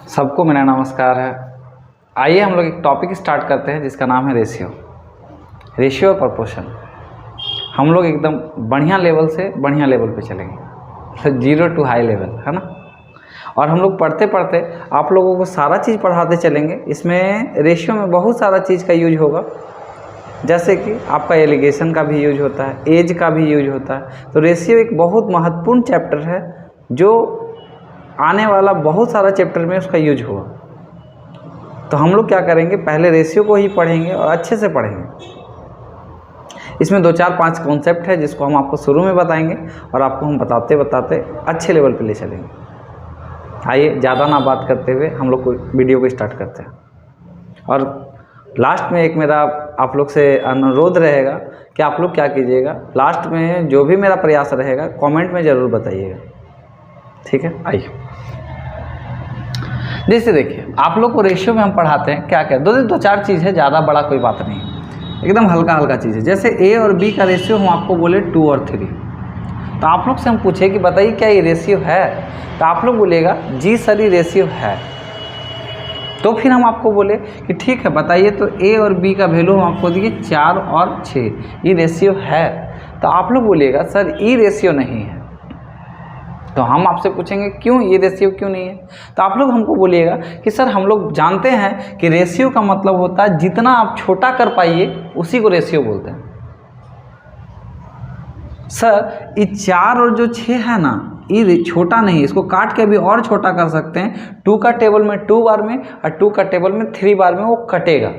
सबको मेरा नमस्कार है। आइए हम लोग एक टॉपिक स्टार्ट करते हैं जिसका नाम है रेशियो और प्रपोर्शन। हम लोग एकदम बढ़िया लेवल से बढ़िया लेवल पे चलेंगे, 0 to हाई लेवल, है ना। और हम लोग पढ़ते पढ़ते आप लोगों को सारा चीज़ पढ़ाते चलेंगे। इसमें रेशियो में बहुत सारा चीज़ का यूज होगा, जैसे कि आपका एलिगेशन का भी यूज होता है, एज का भी यूज होता है। तो रेशियो एक बहुत महत्वपूर्ण चैप्टर है जो आने वाला बहुत सारा चैप्टर में उसका यूज होगा। तो हम लोग क्या करेंगे, पहले रेशियो को ही पढ़ेंगे और अच्छे से पढ़ेंगे। इसमें 2 4 5 कॉन्सेप्ट है जिसको हम आपको शुरू में बताएंगे और आपको हम बताते बताते अच्छे लेवल पे ले चलेंगे। आइए ज़्यादा ना बात करते हुए हम लोग को वीडियो को स्टार्ट करते हैं। और लास्ट में एक मेरा आप लोग से अनुरोध रहेगा कि आप लोग क्या कीजिएगा, लास्ट में जो भी मेरा प्रयास रहेगा कमेंट में ज़रूर बताइएगा, ठीक है। आइए जैसे देखिए, आप लोग को रेशियो में हम पढ़ाते हैं क्या क्या, 2 4 चीज़ है, ज़्यादा बड़ा कोई बात नहीं, एकदम हल्का हल्का चीज़ है। जैसे ए और बी का रेशियो हम आपको बोले 2 और 3, तो आप लोग से हम पूछे कि बताइए क्या ये रेशियो है, तो आप लोग बोलेगा जी सर ये रेशियो है। तो फिर हम आपको बोले कि ठीक है बताइए, तो ए और बी का वैल्यू हम आपको दिए 4 और 6, ये रेशियो है। तो आप लोग बोलिएगा सर ये रेशियो नहीं है। तो हम आपसे पूछेंगे क्यों ये रेशियो क्यों नहीं है, तो आप लोग हमको बोलिएगा कि सर हम लोग जानते हैं कि रेशियो का मतलब होता है जितना आप छोटा कर पाइए उसी को रेशियो बोलते हैं। सर ये 4 और जो 6 है ना, ये छोटा नहीं, इसको काट के भी और छोटा कर सकते हैं। 2 का टेबल में 2 बार में और 2 का टेबल में 3 बार में वो कटेगा।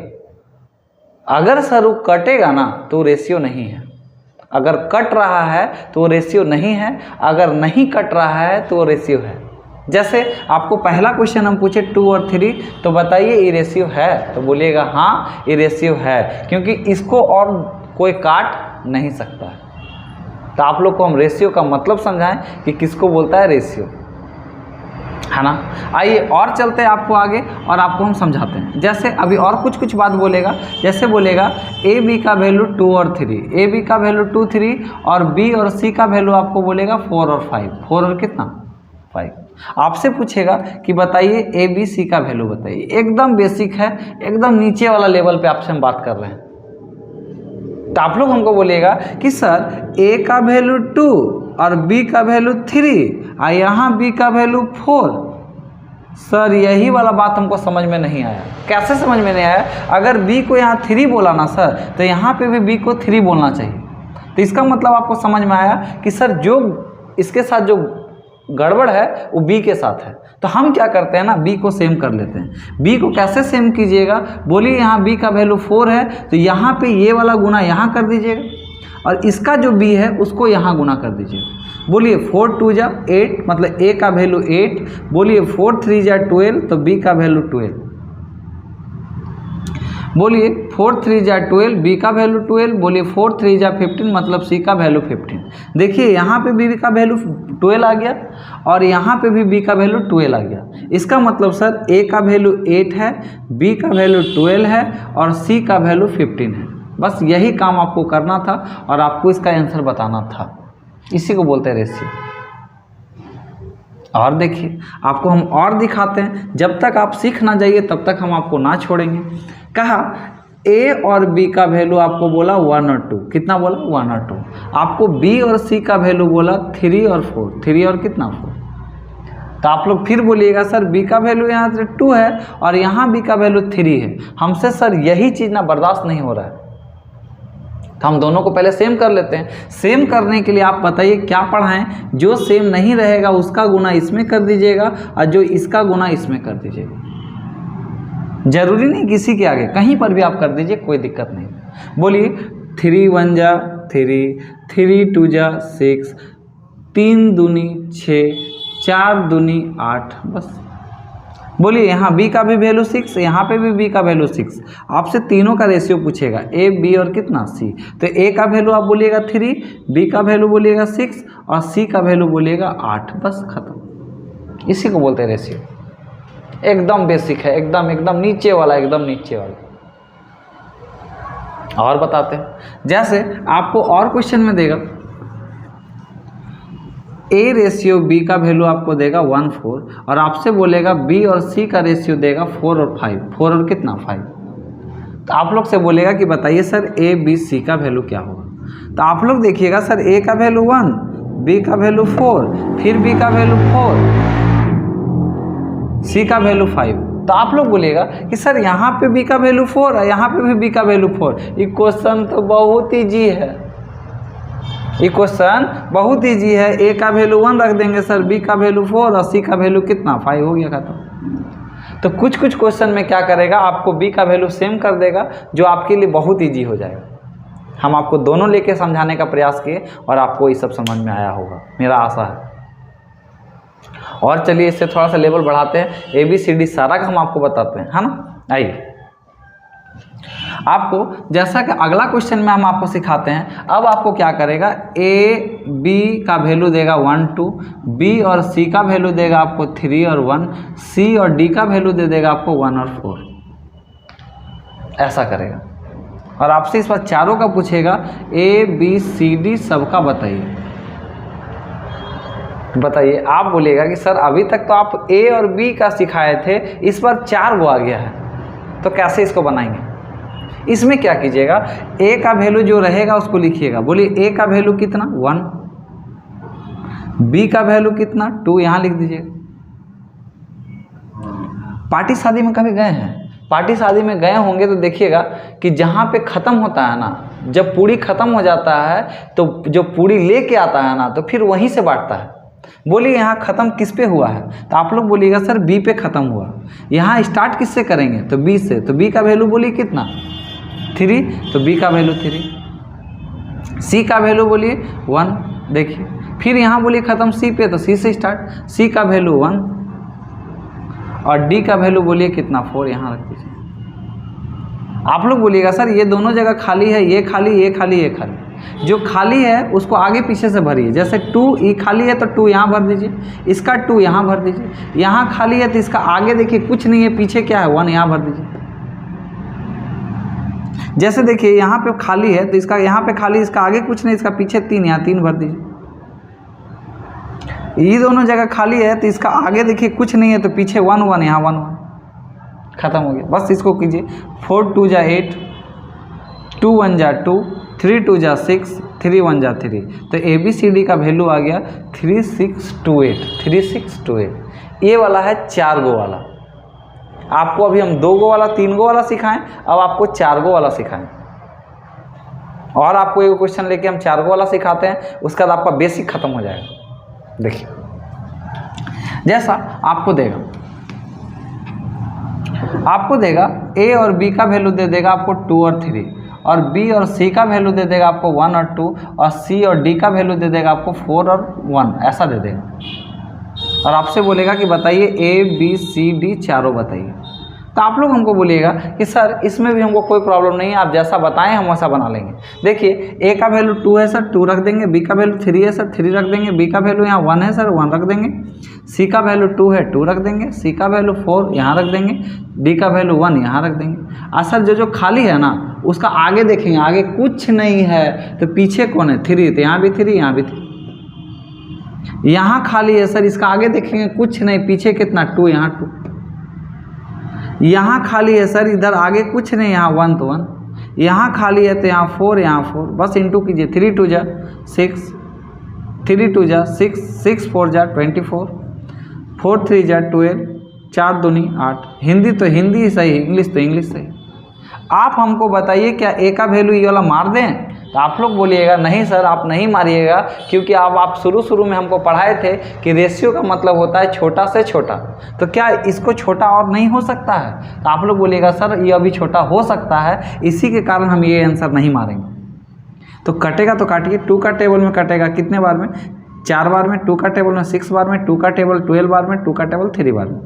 अगर सर वो कटेगा ना तो रेशियो नहीं है, अगर कट रहा है तो वो रेशियो नहीं है, अगर नहीं कट रहा है तो वो रेशियो है। जैसे आपको पहला क्वेश्चन हम पूछे 2 और 3, तो बताइए ये रेशियो है, तो बोलिएगा हाँ ये रेशियो है, क्योंकि इसको और कोई काट नहीं सकता है। तो आप लोग को हम रेशियो का मतलब समझाएं कि किसको बोलता है रेशियो, है ना। आइए और चलते हैं आपको आगे और आपको हम समझाते हैं। जैसे अभी और कुछ बात बोलेगा, जैसे बोलेगा ए बी का वैल्यू 2 और 3, ए बी का वैल्यू 2 3 और बी और सी का वैल्यू आपको बोलेगा 4 और 5, 4 और कितना 5। आपसे पूछेगा कि बताइए ए बी सी का वैल्यू बताइए। एकदम बेसिक है, एकदम नीचे वाला लेवल पे आपसे हम बात कर रहे हैं। तो आप लोग हमको बोलिएगा कि सर ए का वैल्यू 2 और बी का वैल्यू 3 और यहाँ बी का वैल्यू 4। सर यही वाला बात हमको समझ में नहीं आया। कैसे समझ में नहीं आया, अगर बी को यहाँ 3 बोला ना सर, तो यहाँ पे भी बी को 3 बोलना चाहिए। तो इसका मतलब आपको समझ में आया कि सर जो इसके साथ जो गड़बड़ है वो बी के साथ है। तो हम क्या करते हैं ना, बी को सेम कर लेते हैं। बी को कैसे सेम कीजिएगा, बोलिए यहाँ बी का वैल्यू 4 है तो यहाँ पे ये वाला गुना यहाँ कर दीजिएगा और इसका जो बी है उसको यहाँ गुना कर दीजिएगा। बोलिए 4 2 जा 8, मतलब ए का वैल्यू 8। बोलिए 4 3 जा 12, तो बी का वैल्यू 12। बोलिए 4 3 जा 12, बी का वैल्यू 12। बोलिए 4 3 जा 15, मतलब सी का वैल्यू 15। देखिए यहाँ पे बी का वैल्यू 12 आ गया और यहाँ पे भी बी का वैल्यू 12 आ गया। इसका मतलब सर ए का वैल्यू 8 है, बी का वैल्यू 12 है और सी का वैल्यू 15 है। बस यही काम आपको करना था और आपको इसका आंसर बताना था। इसी को बोलते हैं रेशियो। और देखिए आपको हम और दिखाते हैं, जब तक आप सीख ना जाइए तब तक हम आपको ना छोड़ेंगे। कहा ए और बी का वैल्यू आपको बोला 1 और 2, कितना बोला 1 और 2। आपको बी और सी का वैल्यू बोला 3 और 4, 3 और कितना 4। तो आप लोग फिर बोलिएगा सर बी का वैल्यू यहाँ से 2 है और यहाँ बी का वैल्यू 3 है। हमसे सर यही चीज़ ना बर्दाश्त नहीं हो रहा है, तो हम दोनों को पहले सेम कर लेते हैं। सेम करने के लिए आप बताइए क्या पढ़ाएं, जो सेम नहीं रहेगा उसका गुना इसमें कर दीजिएगा और जो इसका गुना इसमें कर दीजिएगा। जरूरी नहीं किसी के आगे, कहीं पर भी आप कर दीजिए, कोई दिक्कत नहीं। बोलिए 3 1 जा 3, 3 2 जा 6, 3 दूनी 6, 4 दूनी 8, बस। बोलिए यहाँ बी का भी वैल्यू 6, यहाँ पे भी बी का वैल्यू 6। आपसे तीनों का रेशियो पूछेगा, ए बी और कितना सी। तो ए का वैल्यू आप बोलिएगा 3, बी का वैल्यू बोलिएगा 6 और सी का वैल्यू बोलिएगा 8, बस खत्म। इसी को बोलते हैं रेशियो। एकदम बेसिक है, एकदम नीचे वाला, एकदम नीचे वाला। और बताते हैं, जैसे आपको और क्वेश्चन में देगा ए रेशियो बी का वैल्यू आपको देगा 1:4 और आपसे बोलेगा बी और सी का रेशियो देगा 4 और 5, 4 और कितना 5। तो आप लोग से बोलेगा कि बताइए सर ए बी सी का वैल्यू क्या होगा। तो आप लोग देखिएगा सर ए का वैल्यू 1, बी का वैल्यू 4, फिर बी का वैल्यू 4, सी का वैल्यू 5। तो आप लोग बोलेगा कि सर यहाँ पे बी का वैल्यू 4 है, यहाँ पे भी बी का वैल्यू 4। ये क्वेश्चन तो बहुत ईजी है, ये क्वेश्चन बहुत ईजी है। ए का वैल्यू 1 रख देंगे सर, बी का वैल्यू 4 और सी का वैल्यू कितना 5, हो गया खत्म। तो कुछ कुछ क्वेश्चन में क्या करेगा, आपको बी का वैल्यू सेम कर देगा, जो आपके लिए बहुत ईजी हो जाएगा। हम आपको दोनों लेके समझाने का प्रयास किए और आपको ये सब समझ में आया होगा, मेरा आशा है। और चलिए इससे थोड़ा सा लेवल बढ़ाते हैं, ABCD सारा का हम आपको बताते हैं, है ना। आइए आपको जैसा कि अगला क्वेश्चन में हम आपको सिखाते हैं, अब आपको क्या करेगा, ए बी का वैल्यू देगा 1 2, बी और सी का वैल्यू देगा आपको 3 और 1, सी और डी का वैल्यू दे देगा आपको 1 और 4, ऐसा करेगा। और आपसे इस बार चारों का पूछेगा, ABCD सबका बताइए। बताइए, आप बोलिएगा कि सर अभी तक तो आप ए और बी का सिखाए थे, इस बार 4 गो आ गया है, तो कैसे इसको बनाएंगे। इसमें क्या कीजिएगा, ए का वैल्यू जो रहेगा उसको लिखिएगा। बोलिए ए का वैल्यू कितना 1, बी का वैल्यू कितना 2, यहाँ लिख दीजिएगा। पार्टी शादी में कभी गए हैं, पार्टी शादी में गए होंगे तो देखिएगा कि जहाँ पे ख़त्म होता है ना, जब पूरी ख़त्म हो जाता है तो जो पूरी लेके आता है ना, तो फिर वहीं से बांटता है। बोलिए यहाँ ख़त्म किस पे हुआ है, तो आप लोग बोलिएगा सर बी पे ख़त्म हुआ। यहाँ स्टार्ट किससे करेंगे, तो बी से, तो बी का वैल्यू बोलिए कितना 3, तो बी का वैल्यू 3, सी का वैल्यू बोलिए 1, देखिए। फिर यहाँ बोलिए ख़त्म सी पे, तो सी से स्टार्ट, सी का वैल्यू 1 और डी का वैल्यू बोलिए कितना 4, यहाँ रख दीजिए। आप लोग बोलिएगा सर ये दोनों जगह खाली है, ये खाली, ये खाली, ये खाली। जो खाली है उसको आगे पीछे से भरिए। जैसे 2 ये खाली है तो 2 यहाँ भर दीजिए, इसका 2 यहाँ भर दीजिए। यहाँ खाली है तो इसका आगे देखिए कुछ नहीं है, पीछे क्या है 1, यहाँ भर दीजिए। जैसे देखिए यहाँ पे खाली है तो इसका यहाँ पे खाली, इसका आगे कुछ नहीं, इसका पीछे 3, यहाँ 3 भर दीजिए। ये दोनों जगह खाली है तो इसका आगे देखिए कुछ नहीं है तो पीछे 1 1, यहाँ 1 1, खत्म हो गया। बस इसको कीजिए, 4 2 जा 8, 2 1 जा 2, 3 2 जा 6, 3 1 जा 3। तो ABCD का वैल्यू आ गया 3628, 3628। ये वाला है 4 गो वाला। आपको अभी हम 2 गो वाला, 3 गो वाला सिखाएं, अब आपको 4 गो वाला सिखाएं। और आपको एक क्वेश्चन लेके हम 4 गो वाला सिखाते हैं, उसके बाद आपका बेसिक खत्म हो जाएगा। देखिए जैसा आपको देगा ए और बी का वैल्यू दे देगा आपको 2 और 3, और बी और सी का वैल्यू दे देगा आपको 1 और 2, और सी और डी का वैल्यू दे देगा आपको 4 और 1, ऐसा दे देगा। और आपसे बोलेगा कि बताइए ABCD चारों बताइए। तो आप लोग हमको बोलिएगा कि सर इसमें भी हमको कोई प्रॉब्लम नहीं है, आप जैसा बताएं हम वैसा बना लेंगे। देखिए ए का वैल्यू 2 है सर, 2 रख देंगे, बी का वैल्यू 3 है सर, 3 रख देंगे, बी का वैल्यू यहाँ 1 है सर, 1 रख देंगे, सी का वैल्यू 2 है, 2 रख देंगे, सी का वैल्यू 4 यहाँ रख देंगे, डी का वैल्यू 1 यहाँ रख देंगे। और सर जो खाली है ना उसका आगे देखेंगे, आगे कुछ नहीं है तो पीछे कौन है 3, तो यहाँ भी 3, यहाँ भी 3। यहाँ खाली है सर, इसका आगे देखेंगे कुछ नहीं, पीछे कितना 2, यहाँ 2। यहाँ खाली है सर, इधर आगे कुछ नहीं, यहाँ 1 तो 1। यहाँ खाली है तो यहाँ 4, यहाँ 4। बस इंटू कीजिए, 3 2 जा 6, 3 2 जा 6, 6 4 जा 24, 4 3 जा 12, 4 दूनी 8। हिंदी तो हिंदी सही, इंग्लिश तो इंग्लिश सही। आप हमको बताइए क्या ए का वैल्यू ये वाला मार दें, तो आप लोग बोलिएगा नहीं सर आप नहीं मारिएगा, क्योंकि आप शुरू में हमको पढ़ाए थे कि रेशियो का मतलब होता है छोटा से छोटा, तो क्या इसको छोटा और नहीं हो सकता है। तो आप लोग बोलिएगा सर ये अभी छोटा हो सकता है, इसी के कारण हम ये आंसर नहीं मारेंगे। तो कटेगा तो काटिए, 2 का टेबल में कटेगा कितने बार में, 4 बार में, 2 का टेबल में 6 बार में, 2 का टेबल 12 बार में, 2 का टेबल 3 बार में।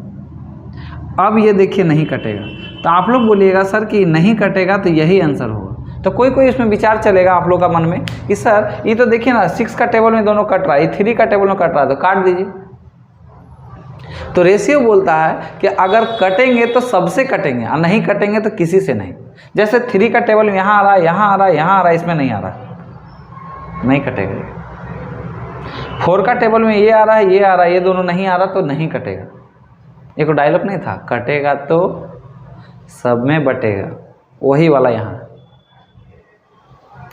अब ये देखिए नहीं कटेगा, तो आप लोग बोलिएगा सर कि नहीं कटेगा तो यही आंसर होगा। तो कोई इसमें विचार चलेगा आप लोग का मन में कि सर ये तो देखिए ना 6 का टेबल में दोनों कट रहा है, 3 का टेबल में कट रहा है, तो काट दीजिए। तो रेशियो बोलता है कि अगर कटेंगे तो सबसे कटेंगे और नहीं कटेंगे तो किसी से नहीं। जैसे 3 का टेबल में यहाँ आ रहा है, यहाँ आ रहा है, यहाँ आ रहा है, इसमें नहीं आ रहा, नहीं कटेगा। 4 का टेबल में ये आ रहा है, ये आ रहा है, ये दोनों नहीं आ रहा तो नहीं कटेगा। एक डायलॉग नहीं था, कटेगा तो सब में बटेगा, वही वाला यहाँ।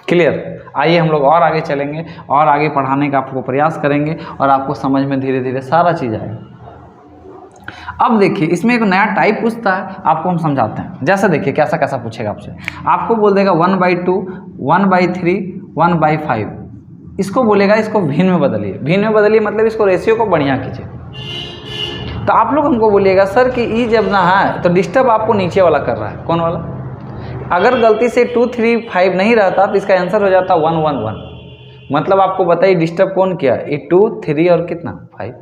क्लियर? आइए हम लोग और आगे चलेंगे और आगे पढ़ाने का आपको प्रयास करेंगे और आपको समझ में धीरे धीरे सारा चीज़ आएगा। अब देखिए इसमें एक नया टाइप पूछता है, आपको हम समझाते हैं। जैसे देखिए कैसा कैसा पूछेगा आपसे, आपको बोल देगा 1/2, 1/3, 1/5। इसको बोलेगा इसको भिन्न में बदलिए। भिन्न में बदलिए मतलब इसको रेशियो को बढ़िया कीजिए। तो आप लोग हमको बोलिएगा सर कि ई जब ना है तो डिस्टर्ब आपको नीचे वाला कर रहा है, कौन वाला? अगर गलती से 2, 3, 5 नहीं रहता तो इसका आंसर हो जाता 1, 1, 1। मतलब आपको बताइए डिस्टर्ब कौन किया? ये 2, 3 और कितना 5।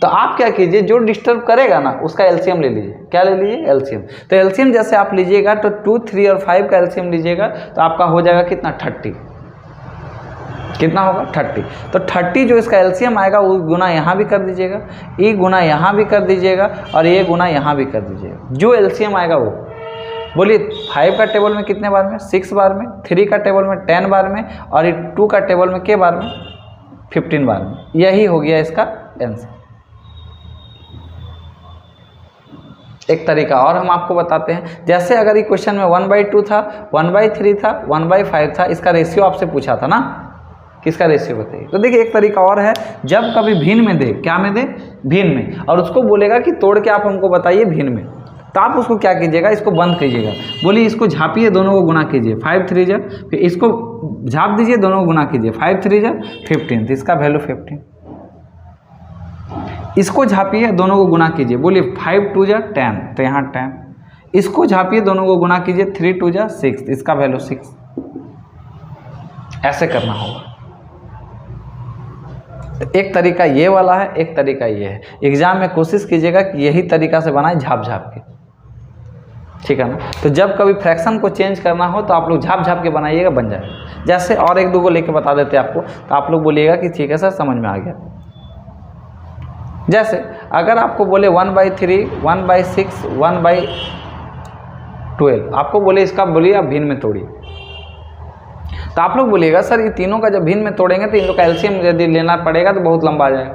तो आप क्या कीजिए, जो डिस्टर्ब करेगा ना उसका एलसीएम ले लीजिए। क्या ले लीजिए? एलसीएम। तो एलसीएम जैसे आप लीजिएगा तो 2, 3 और 5 का एलसीएम लीजिएगा तो आपका हो जाएगा कितना? 30। कितना होगा? 30। तो 30 जो इसका एलसीएम आएगा वो गुना यहाँ भी कर दीजिएगा, ये गुना यहाँ भी कर दीजिएगा और ये गुना यहाँ भी कर दीजिएगा। जो एलसीएम आएगा वो बोलिए 5 का टेबल में कितने बार में? 6 बार में। 3 का टेबल में 10 बार में और ये 2 का टेबल में के बार में? 15 बार में। यही हो गया इसका आंसर। एक तरीका और हम आपको बताते हैं, जैसे अगर ये क्वेश्चन में 1/2 था, 1/3 था, 1/5 था, इसका रेशियो आपसे पूछा था ना, किसका रेशियो बताइए। तो देखिए एक तरीका और है, जब कभी भिन्न में दे, क्या में दे? भिन्न में, और उसको बोलेगा कि तोड़ के आप हमको बताइए भिन्न में, तो आप उसको क्या कीजिएगा? इसको बंद कीजिएगा। बोलिए इसको झापिए, दोनों को गुना कीजिए। 5 3 जा, फिर इसको झाप दीजिए, दोनों को गुना कीजिए। 5 3 जा 15, तो इसका वैल्यू 15। इसको झापिए, दोनों को गुना कीजिए। बोलिए 5 2 जा 10, तो यहाँ 10। इसको झापिए, दोनों को गुना कीजिए। 3 2 जा 6, इसका वैल्यू 6। ऐसे करना होगा। तो एक तरीका ये वाला है, एक तरीका ये है। एग्जाम में कोशिश कीजिएगा कि यही तरीका से बनाए, झाप झाप के, ठीक है ना। तो जब कभी फ्रैक्शन को चेंज करना हो तो आप लोग झाप झाप के बनाइएगा, बन जाएगा। जैसे और एक दो को लेके बता देते हैं आपको, तो आप लोग बोलिएगा कि ठीक है सर समझ में आ गया। जैसे अगर आपको बोले 1/3, 1/6, 1/12, आपको बोले इसका बोलिए आप भिन्न में तोड़िए, तो आप लोग बोलिएगा सर ये तीनों का जब भिन्न में तोड़ेंगे तो इन लोग का एलसीएम यदि लेना पड़ेगा तो बहुत लंबा आ जाएगा।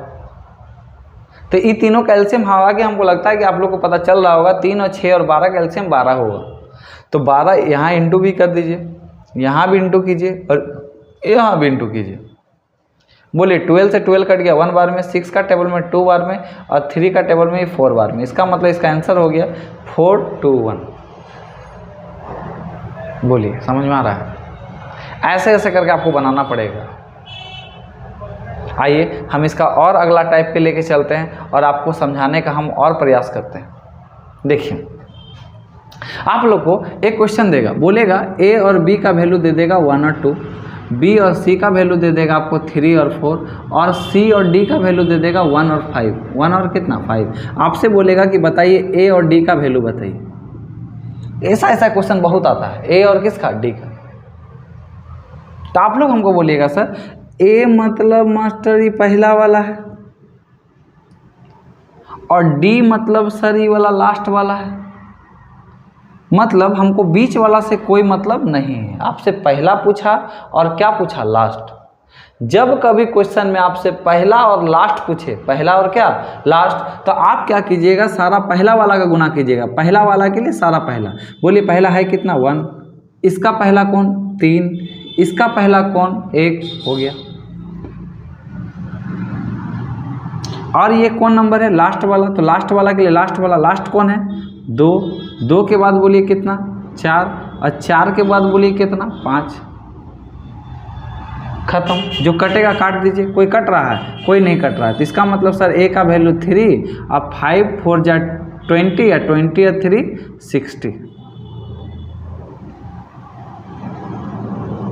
तो ये तीनों का एलसीएम हालांकि हमको लगता है कि आप लोग को पता चल रहा होगा, 3 और 6 और 12 का एलसीएम 12 होगा। तो 12 यहाँ इंटू भी कर दीजिए, यहाँ भी इंटू कीजिए और यहाँ भी इंटू कीजिए। बोलिए 12 से 12 कट गया 1 बार में, 6 का टेबल में 2 बार में और 3 का टेबल में 4 बार में। इसका मतलब इसका आंसर हो गया 4 2 1। बोलिए समझ में आ रहा है? ऐसे ऐसे करके आपको बनाना पड़ेगा। आइए हम इसका और अगला टाइप पे लेके चलते हैं और आपको समझाने का हम और प्रयास करते हैं। देखिए आप लोग को एक क्वेश्चन देगा, बोलेगा ए और बी का वैल्यू दे देगा 1 और 2, बी और सी का वैल्यू दे देगा आपको 3 और 4, और सी और डी का वैल्यू दे देगा 1 और 5। 1 और कितना? 5। आपसे बोलेगा कि बताइए ए और डी का वैल्यू बताइए। ऐसा ऐसा क्वेश्चन बहुत आता है, ए और किसका? डी का। तो आप लोग हमको बोलिएगा सर ए मतलब मास्टर ये पहला वाला है और डी मतलब सर ये वाला लास्ट वाला है, मतलब हमको बीच वाला से कोई मतलब नहीं है। आपसे पहला पूछा और क्या पूछा? लास्ट। जब कभी क्वेश्चन में आपसे पहला और लास्ट पूछे, पहला और क्या? लास्ट, तो आप क्या कीजिएगा? सारा पहला वाला का गुना कीजिएगा। पहला वाला के लिए सारा पहला। बोलिए पहला है कितना? 1। इसका पहला कौन? 3। इसका पहला कौन? 1 हो गया। और ये कौन नंबर है? लास्ट वाला। तो लास्ट वाला के लिए लास्ट वाला, लास्ट कौन है? 2। 2 के बाद बोलिए कितना? 4। और 4 के बाद बोलिए कितना? 5। खत्म। जो कटेगा काट दीजिए। कोई कट रहा है? कोई नहीं कट रहा है। तो इसका मतलब सर ए का वैल्यू 3 और 5 4 जा 20 या 20 और 3 60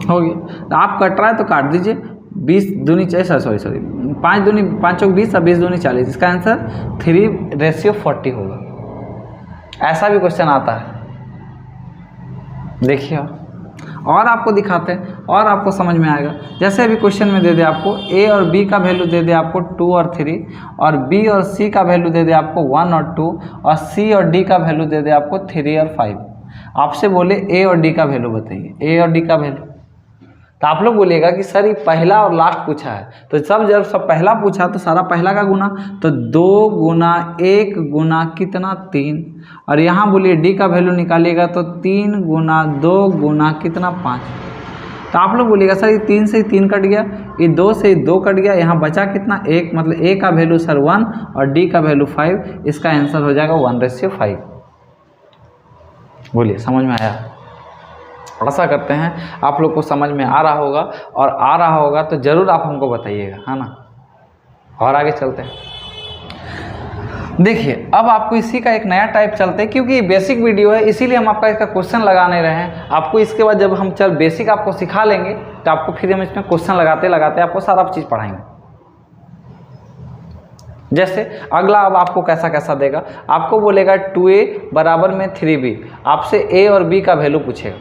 हो गया। तो आप कट रहा है तो काट दीजिए। 20 दूनी 5 दूनी 5 चौक 20 और 20 दूनी 40। इसका आंसर 3:40 होगा। ऐसा भी क्वेश्चन आता है, देखिए। और आपको दिखाते हैं और आपको समझ में आएगा। जैसे अभी क्वेश्चन में दे दे आपको ए और बी का वैल्यू दे दे आपको 2 और 3, और बी और सी का वैल्यू दे दे आपको 1 और 2, और सी और डी का वैल्यू दे दे आपको 3 और 5। आपसे बोले ए और डी का वैल्यू बताइए, ए और डी का वैल्यू। तो आप लोग बोलिएगा कि सर ये पहला और लास्ट पूछा है, तो जब सब पहला पूछा तो सारा पहला का गुना, तो 2 गुना 1 गुना कितना 3, और यहाँ बोलिए डी का वैल्यू निकालिएगा तो 3 गुना 2 गुना कितना 5। तो आप लोग बोलिएगा सर ये 3 से 3 कट गया, ये 2 से 2 कट गया, यहाँ बचा कितना 1, मतलब ए का वैल्यू सर 1 और डी का वैल्यू 5, इसका आंसर हो जाएगा 1/5। बोलिए समझ में आया? आशा करते हैं आप लोग को समझ में आ रहा होगा, और आ रहा होगा तो ज़रूर आप हमको बताइएगा, है ना। और आगे चलते हैं। देखिए अब आपको इसी का एक नया टाइप चलते हैं, क्योंकि बेसिक वीडियो है इसीलिए हम आपका इसका क्वेश्चन लगाने रहे हैं। आपको इसके बाद जब हम बेसिक आपको सिखा लेंगे तो आपको फिर हम इसमें क्वेश्चन लगाते लगाते आपको सारा चीज़ पढ़ाएंगे। जैसे अगला अब आपको कैसा कैसा देगा, आपको बोलेगा 2a बराबर में 3b, आपसे a और b का वैल्यू पूछेगा।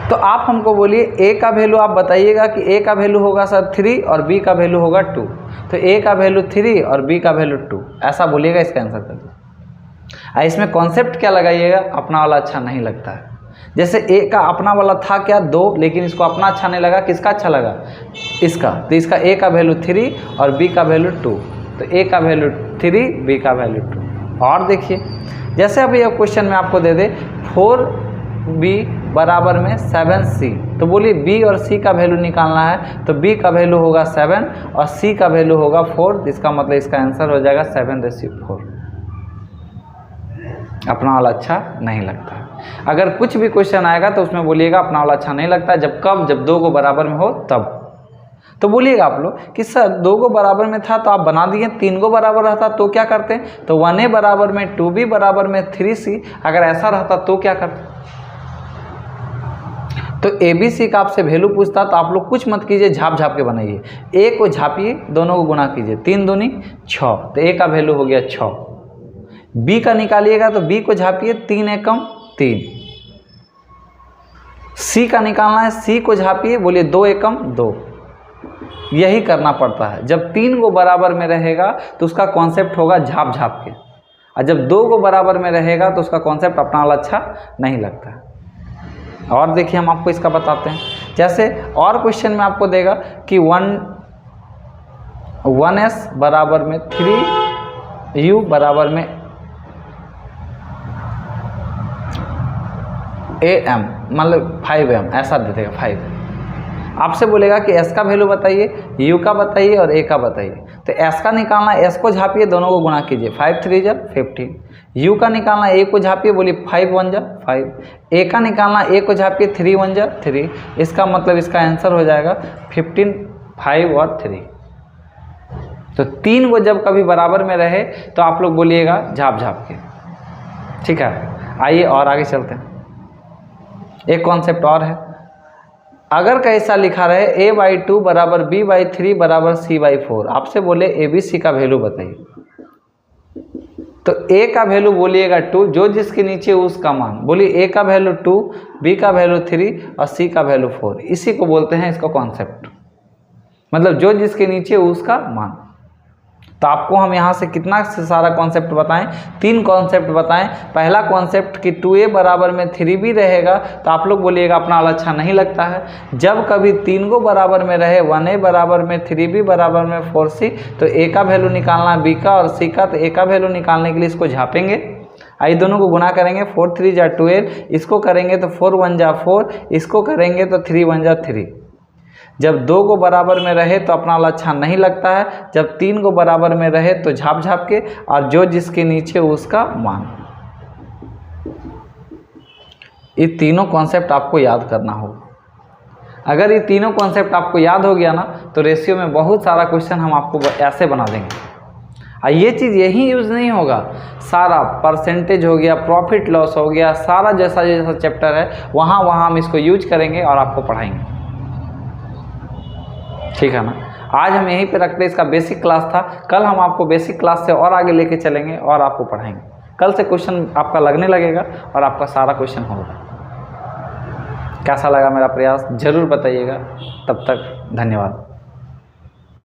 तो आप हमको बोलिए a का वैल्यू आप बताइएगा कि a का वैल्यू होगा सर 3 और b का वैल्यू होगा 2, तो a का वैल्यू 3 और b का वैल्यू 2, ऐसा बोलिएगा, इसका आंसर कर दो। इसमें कॉन्सेप्ट क्या लगाइएगा, अपना वाला अच्छा नहीं लगता है। जैसे a का अपना वाला था क्या 2, लेकिन इसको अपना अच्छा नहीं लगा, किसका अच्छा लगा, इसका, तो इसका a का वैल्यू 3 और b का वैल्यू 2, तो a का वैल्यू 3 b का वैल्यू 2। और देखिए जैसे अभी ये क्वेश्चन में आपको दे दे 4b बराबर में 7c, तो बोलिए b और c का वैल्यू निकालना है, तो b का वैल्यू होगा 7 और c का वैल्यू होगा 4, इसका मतलब इसका आंसर हो जाएगा 7/4। अपना वाला अच्छा नहीं लगता। अगर कुछ भी क्वेश्चन आएगा तो उसमें बोलिएगा अपना वाला अच्छा नहीं लगता, जब 2 को बराबर में हो तब। तो बोलिएगा आप लोग कि सर 2 को बराबर में था तो आप बना दिए, 3 को बराबर रहता तो क्या करते, तो 1a बराबर में 2b बराबर में 3c, अगर ऐसा रहता तो क्या करते। तो ए बी सी का आपसे वैल्यू पूछता तो आप लोग कुछ मत कीजिए, झाप झाप के बनाइए। ए को झापिए, दोनों को गुना कीजिए, 3 दूनी 6, तो ए का वैल्यू हो गया 6। बी का निकालिएगा तो बी को झापिए, 3 एकम 3। सी का निकालना है, सी को झापिए, बोलिए 2 एकम 2। यही करना पड़ता है। जब 3 को बराबर में रहेगा तो उसका कॉन्सेप्ट होगा झाप झाप के, और जब 2 को बराबर में रहेगा तो उसका कॉन्सेप्ट अपना वाला अच्छा नहीं लगता। और देखिए हम आपको इसका बताते हैं। जैसे और क्वेश्चन में आपको देगा कि 1s बराबर में 3u बराबर में am, मतलब 5m, ऐसा दे देगा 5। आपसे बोलेगा कि s का वैल्यू बताइए, u का बताइए और a का बताइए। तो s का निकालना, s को झापिए, दोनों को गुणा कीजिए, 5 3 जा 15। u का निकालना, a को झापिए, बोलिए 5 1 जा 5। a का निकालना, a को झापिए, 3 1 जा 3। इसका मतलब इसका आंसर हो जाएगा 15 5 और 3। तो 3 को जब कभी बराबर में रहे तो आप लोग बोलिएगा झाप झाप के, ठीक है। आइए और आगे चलते हैं। एक कॉन्सेप्ट और है, अगर कैसा लिखा रहे a/2 बराबर b/3 बराबर c/4, आपसे बोले ए बी सी का वैल्यू बताइए। तो a का वैल्यू बोलिएगा 2, जो जिसके नीचे उसका मान, बोलिए a का वैल्यू 2, b का वैल्यू 3 और c का वैल्यू 4। इसी को बोलते हैं इसका कॉन्सेप्ट, मतलब जो जिसके नीचे उसका मान। तो आपको हम यहाँ से कितना से सारा कॉन्सेप्ट बताएं, 3 कॉन्सेप्ट बताएं। पहला कॉन्सेप्ट कि 2a बराबर में 3b रहेगा, तो आप लोग बोलिएगा अपना वाला अच्छा नहीं लगता है। जब कभी 3 को बराबर में रहे, 1a बराबर में 3b बराबर में 4c, तो a का वैल्यू निकालना b का और c का, तो a का वैल्यू निकालने के लिए इसको झापेंगे, आई दोनों को गुना करेंगे, 4 3 जा 12, इसको करेंगे तो 4 1 जा 4, इसको करेंगे तो 3 1 जा 3। जब 2 को बराबर में रहे तो अपना वाला अच्छा नहीं लगता है, जब 3 को बराबर में रहे तो झाप झाप के, और जो जिसके नीचे उसका मान। ये तीनों कॉन्सेप्ट आपको याद करना होगा। अगर ये तीनों कॉन्सेप्ट आपको याद हो गया ना, तो रेशियो में बहुत सारा क्वेश्चन हम आपको ऐसे बना देंगे। और ये चीज़ यही यूज़ नहीं होगा, सारा परसेंटेज हो गया, प्रॉफिट लॉस हो गया, सारा जैसा जैसा चैप्टर है वहाँ हम इसको यूज करेंगे और आपको पढ़ाएंगे, ठीक है ना। आज हम यहीं पे रखते हैं, इसका बेसिक क्लास था। कल हम आपको बेसिक क्लास से और आगे लेके चलेंगे और आपको पढ़ाएंगे। कल से क्वेश्चन आपका लगने लगेगा और आपका सारा क्वेश्चन होगा। कैसा लगा मेरा प्रयास ज़रूर बताइएगा। तब तक धन्यवाद।